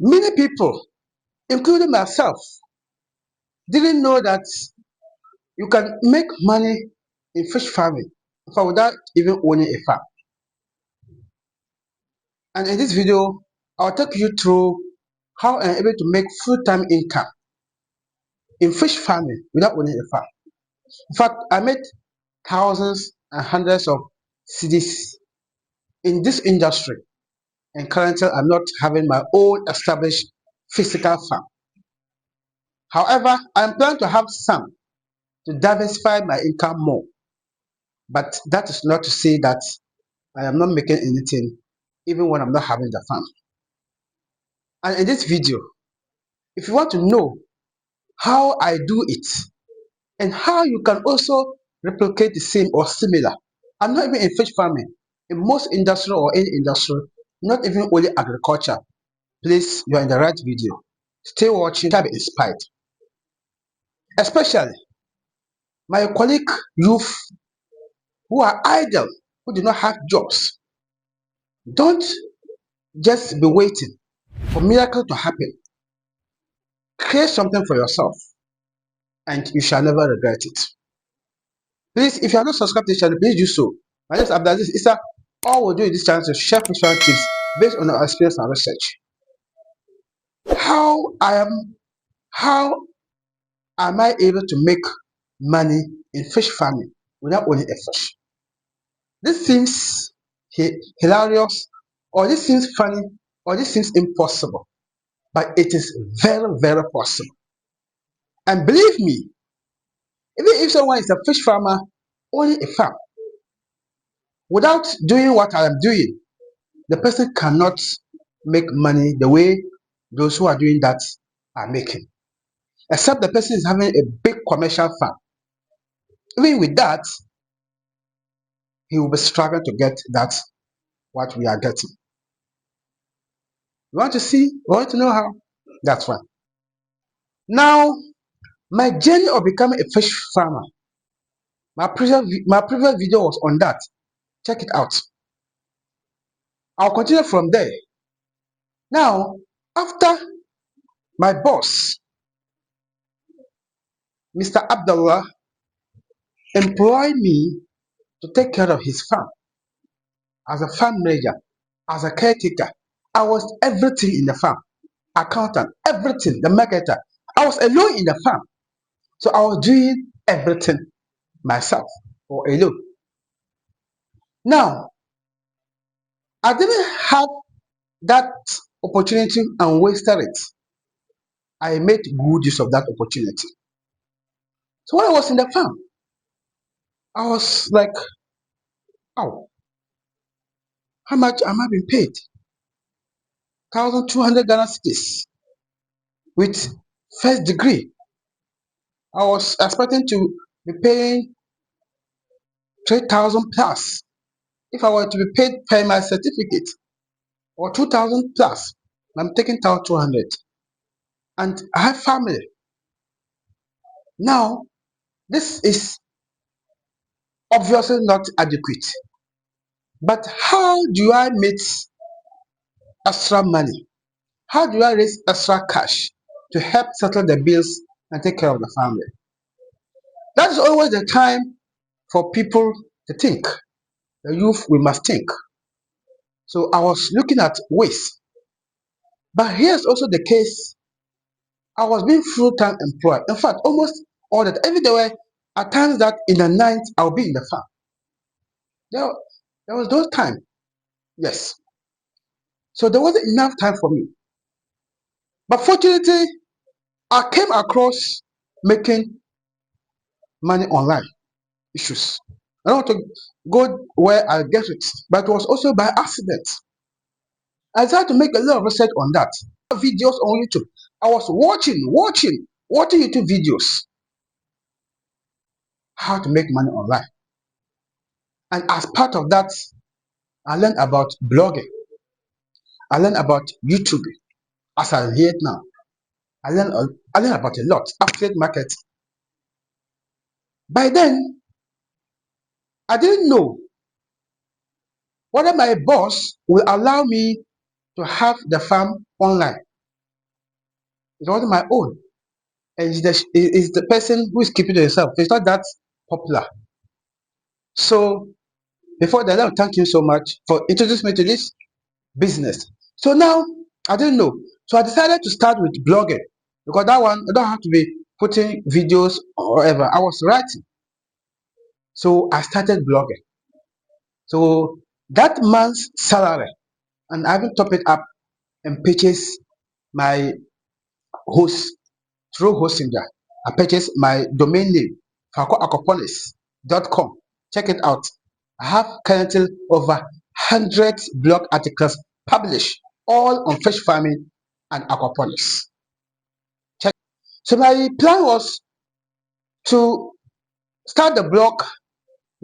Many people, including myself, didn't know that you can make money in fish farming without even owning a farm. And in this video, I'll take you through how I'm able to make full-time income in fish farming without owning a farm. In fact, I made thousands and hundreds of CDs in this industry, and currently I'm not having my own established physical farm. However, I'm planning to have some to diversify my income more. But that is not to say that I am not making anything even when I'm not having the farm. And in this video, if you want to know how I do it and how you can also replicate the same or similar, I'm not even in fish farming. In most industry or any industry, not even only agriculture, please, you are in the right video. Stay watching, try to be inspired. Especially my colleague youth who are idle, who do not have jobs. Don't just be waiting for miracle to happen. Create something for yourself and you shall never regret it. Please, if you are not subscribed to this channel, please do so. My name is Abdulaziz Issa. All we do in this channel is share fishery tips based on our experience and research. How I am how am I able to make money in fish farming without owning a fish? This seems hilarious, or this seems funny, or this seems impossible, but it is very, very possible. And believe me, even if someone is a fish farmer owning a farm, without doing what I am doing, the person cannot make money the way those who are doing that are making. Except the person is having a big commercial farm. Even with that, he will be struggling to get that what we are getting. You want to see? You want to know how? That's fine. Now, my journey of becoming a fish farmer. My previous video was on that. Check it out. I'll continue from there. Now, after my boss, Mr. Abdullah, employed me to take care of his farm as a farm manager, as a caretaker. I was everything in the farm, accountant, everything, the marketer. I was alone in the farm. So I was doing everything myself or alone. Now, I didn't have that opportunity and wasted it. I made good use of that opportunity. So when I was in the farm, I was like, oh, how much am I being paid? 1,200 Ghana cedis with first degree. I was expecting to be paying 3,000 plus if I were to be paid per my certificate, or 2,000 plus. I'm taking 1,200, and I have family. Now, this is obviously not adequate. But how do I make extra money? How do I raise extra cash to help settle the bills and take care of the family? That is always the time for people to think. The youth, we must think. So I was looking at ways. But here's also the case. I was being full-time employed. In fact, almost all that. Every day, at times that in the night, I'll be in the farm. There, there was no time. Yes. So there wasn't enough time for me. But fortunately, I came across making money online issues. I don't want to go where I get it, but it was also by accident. I started to make a lot of research on that. Videos on YouTube. I was watching YouTube videos how to make money online. And as part of that, I learned about blogging. I learned about YouTube. As I hear it now, I learned about a lot. Affiliate market. By then, I didn't know whether my boss will allow me to have the farm online. It wasn't my own. And it's the person who is keeping to himself. It's not that popular. So before that, I want to thank you so much for introducing me to this business. So now I didn't know. So I decided to start with blogging because that one I don't have to be putting videos or whatever. I was writing. So I started blogging. So that month's salary, and I even top it up and purchase my host through Hostinger. I purchased my domain name, aquaculture.com. Check it out. I have currently over 100 blog articles published, all on fish farming and aquaponics. Check. So my plan was to start the blog,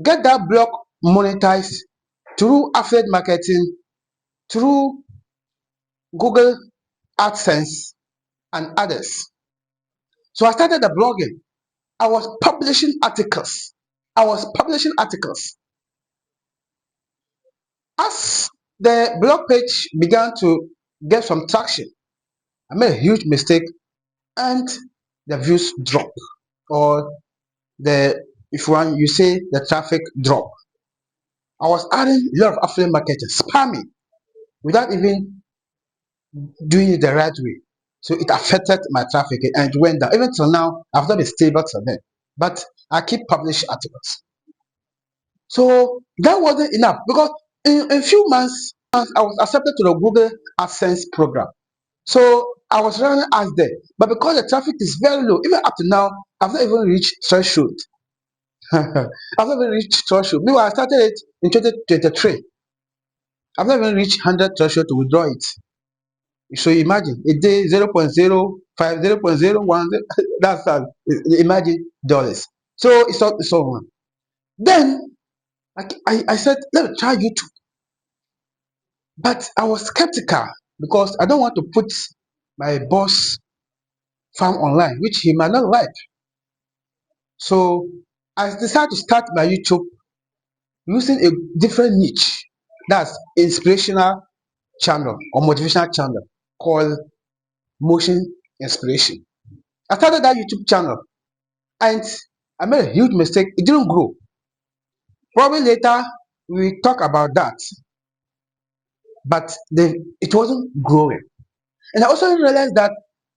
get that blog monetized through affiliate marketing, through Google AdSense, and others. So I started the blogging. I was publishing articles. I was publishing articles. As the blog page began to get some traction, I made a huge mistake and the views drop. Or the if one you say the traffic drop. I was adding a lot of affiliate marketing, spamming without even doing it the right way. So it affected my traffic and it went down. Even till now, I've not been stable till then. But I keep publishing articles. So that wasn't enough because in a few months I was accepted to the Google AdSense program. So I was running ads there, but because the traffic is very low, even up to now, I've not even reached threshold. I've not even reached threshold. Meanwhile, I started it in 2023. I've not even reached 100 threshold to withdraw it. So imagine a day 0.05, 0.01, that's imagine dollars. So it's all one. Then I said, let me try YouTube. But I was skeptical because I don't want to put my boss farm online, which he might not like. So I decided to start my YouTube using a different niche. That's inspirational channel or motivational channel called Motion Inspiration. I started that YouTube channel and I made a huge mistake. It didn't grow. Probably later we talk about that, but it wasn't growing. And I also realized that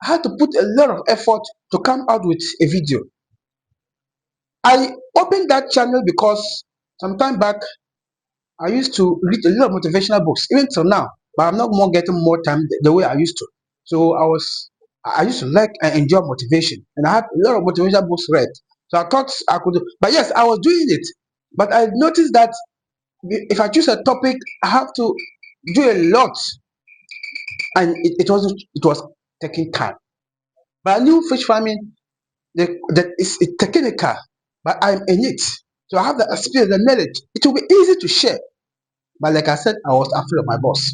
I had to put a lot of effort to come out with a video. I opened that channel because some time back I used to read a lot of motivational books, even till now, but I'm not more getting more time the way I used to. So I used to like and enjoy motivation, and I had a lot of motivational books read. So I thought I could, but yes, I was doing it. But I noticed that if I choose a topic, I have to do a lot, and it was taking time. But I knew fish farming that is technical, but I'm in it. So I have the experience, the knowledge. It will be easy to share. But like I said, I was afraid of my boss.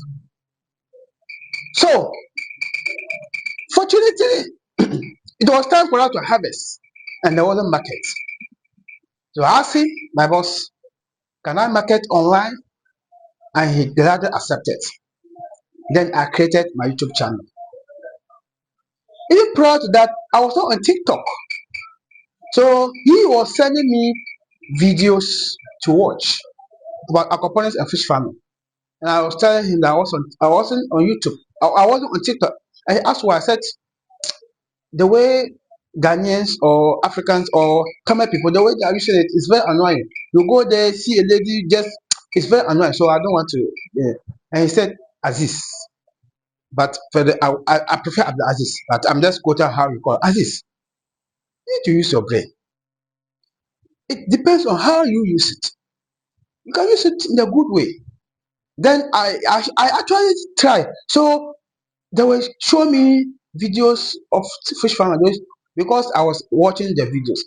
So fortunately, it was time for us to harvest, and there wasn't market. So I asked him, my boss, can I market online? And he gladly accepted. Then I created my YouTube channel. Even prior to that, I was not on TikTok. So he was sending me videos to watch about aquaponics and fish farming. And I was telling him that I wasn't on YouTube. I wasn't on TikTok. And he asked why. I said the way Ghanaians or Africans or common people, the way they are using it is very annoying. You go there, see a lady, just it's very annoying. So I don't want to. Yeah. And he said Aziz, but for I prefer Abdul Aziz. But I'm just quoting how you call it. Aziz. You need to use your brain. It depends on how you use it. You can use it in a good way. Then I actually try. So they were showing me videos of fish farmers because I was watching the videos.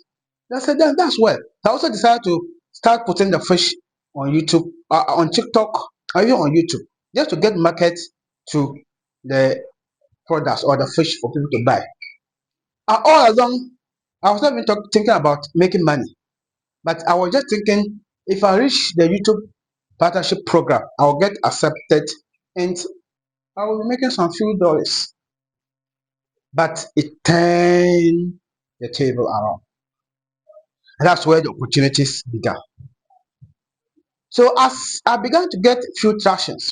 And I said that's well. I also decided to start putting the fish on YouTube, on TikTok, or even on YouTube, just to get market to the products or the fish for people to buy. And all along, I was not even thinking about making money, but I was just thinking if I reach the YouTube partnership program, I'll get accepted and I will be making some few dollars. but it turned the table around. And that's where the opportunities began. So as I began to get few tractions,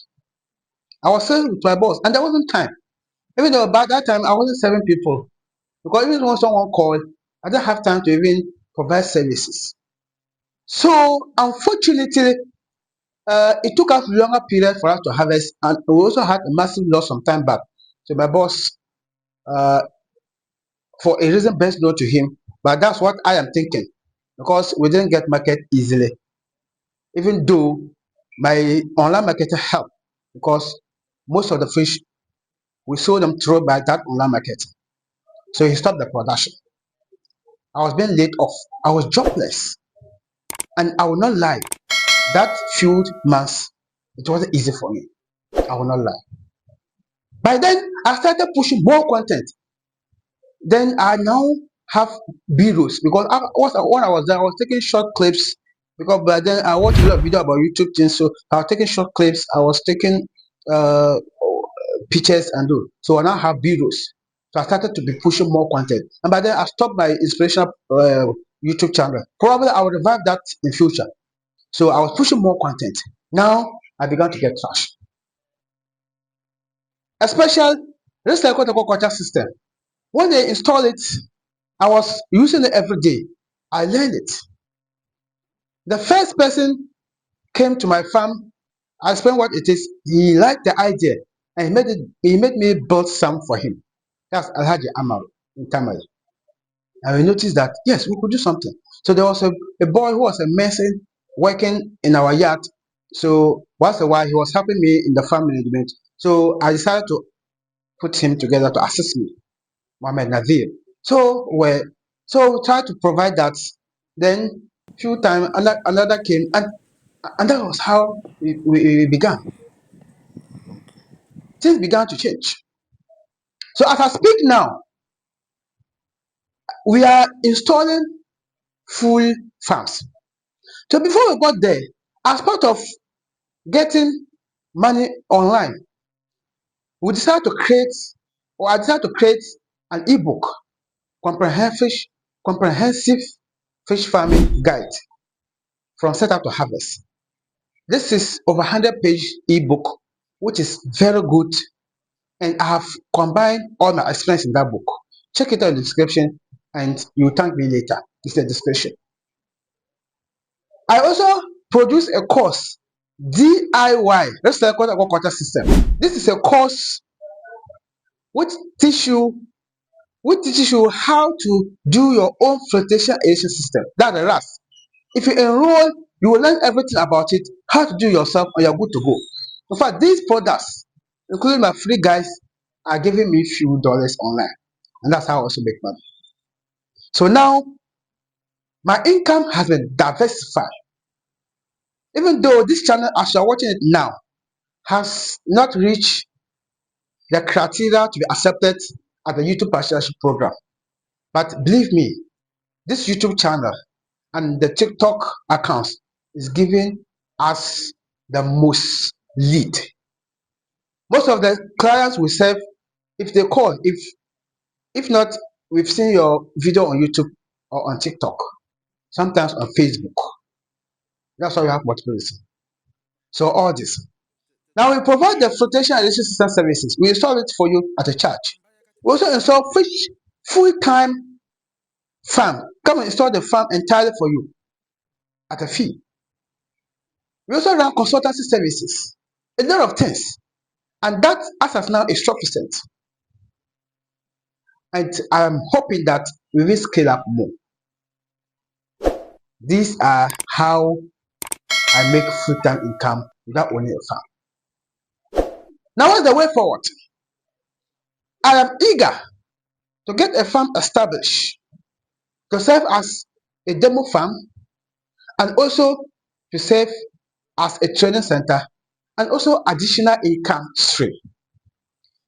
I was selling with my boss, and there wasn't time. Even though by that time I wasn't serving people, because even when someone called, I didn't have time to even provide services. So unfortunately, it took us a longer period for us to harvest, and we also had a massive loss some time back. So my boss, uh, for a reason best known to him, but that's what I am thinking, because we didn't get market easily, even though my online marketing helped, because most of the fish we sold them through by that online market. So he stopped the production. I was being laid off. I was jobless, and I will not lie. That few months, it wasn't easy for me. I will not lie. By then, I started pushing more content. Then I now have B-rolls, because when I was there, I was taking short clips, because by then I watched a lot of video about YouTube things. So I was taking short clips. I was taking uh, pictures and do. So I now have B-rolls. So I started to be pushing more content. And by then I stopped my inspirational YouTube channel. Probably I will revive that in future. So I was pushing more content. Now I began to get trash. Especially this aquaculture system. When they install it, I was using it every day. I learned it. The first person came to my farm. I explained what it is. He liked the idea, and He made me build some for him. That's Alhaji Amal in Tamale. And we noticed that yes, we could do something. So there was a boy who was a mason working in our yard. So once a while he was helping me in the farm management. So I decided to put him together to assist me, Mohammed Nadir. So we tried to provide that. Then few time another came, and that was how we began. Things began to change. So as I speak now, we are installing full farms. So before we got there, as part of getting money online, we decided to create, or I decided to create an ebook, comprehensive, comprehensive fish farming guide from setup to harvest. This is over 100-page ebook, which is very good, and I have combined all my experience in that book. Check it out in the description, and you thank me later. It's the description. I also produce a course, DIY, Recycle Aquaculture System. This is a course which teach you which teaches you how to do your own flotation aeration system. That's the RAS. If you enroll, you will learn everything about it, how to do it yourself, and you're good to go. In fact, these products, including my free guys, are giving me few dollars online. And that's how I also make money. So now my income has been diversified. Even though this channel, as you're watching it now, has not reached the criteria to be accepted at the YouTube partnership program. But believe me, this YouTube channel and the TikTok accounts is giving us the most lead. Most of the clients we serve, if they call, if not, we've seen your video on YouTube or on TikTok, sometimes on Facebook. That's why we have multiplication. So all this. Now we provide the flotation and aeration system services. We install it for you at a charge. We also install fish full-time farm. Come and install the farm entirely for you at a fee. We also run consultancy services, a lot of things, and that as of now is 12%. And I'm hoping that we will scale up more. These are how I make full-time income without owning a farm. Now, what's the way forward? I am eager to get a farm established to serve as a demo farm, and also to serve as a training center, and also additional income stream.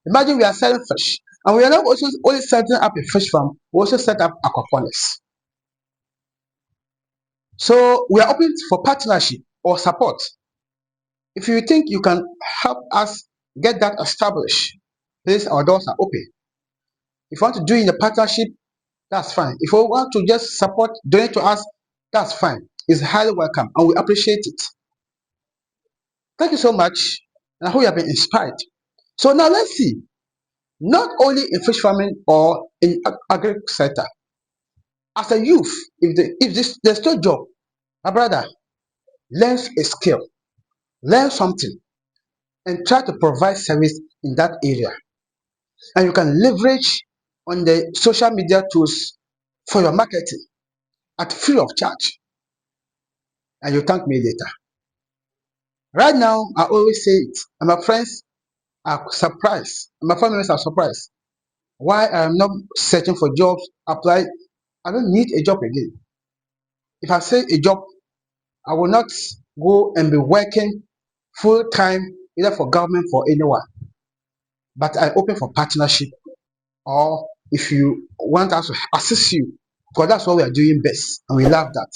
Imagine we are selling fish, and we are not also only setting up a fish farm, we also set up aquaponics. So we are open for partnership or support. If you think you can help us get that established, please, our doors are open. If you want to do in a partnership, that's fine. If you want to just support, donate to us, that's fine. It's highly welcome and we appreciate it. Thank you so much. And I hope you have been inspired. So now let's see. Not only in fish farming or in agriculture sector, as a youth, if this there's no job, my brother, learn a skill, learn something, and try to provide service in that area. And you can leverage on the social media tools for your marketing at free of charge. And you thank me later. Right now, I always say it, and my friends are surprised, and my family members are surprised why I am not searching for jobs, apply. I don't need a job again. If I say a job, I will not go and be working full time either for government for anyone. But I open for partnership, or if you want us to assist you, because that's what we are doing best, and we love that.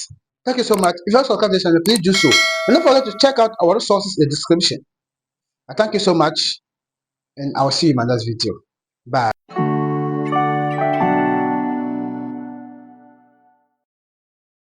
Thank you so much. If you also come to this channel, please do so. And don't forget to check out our resources in the description. I thank you so much, and I will see you in my next video. Bye.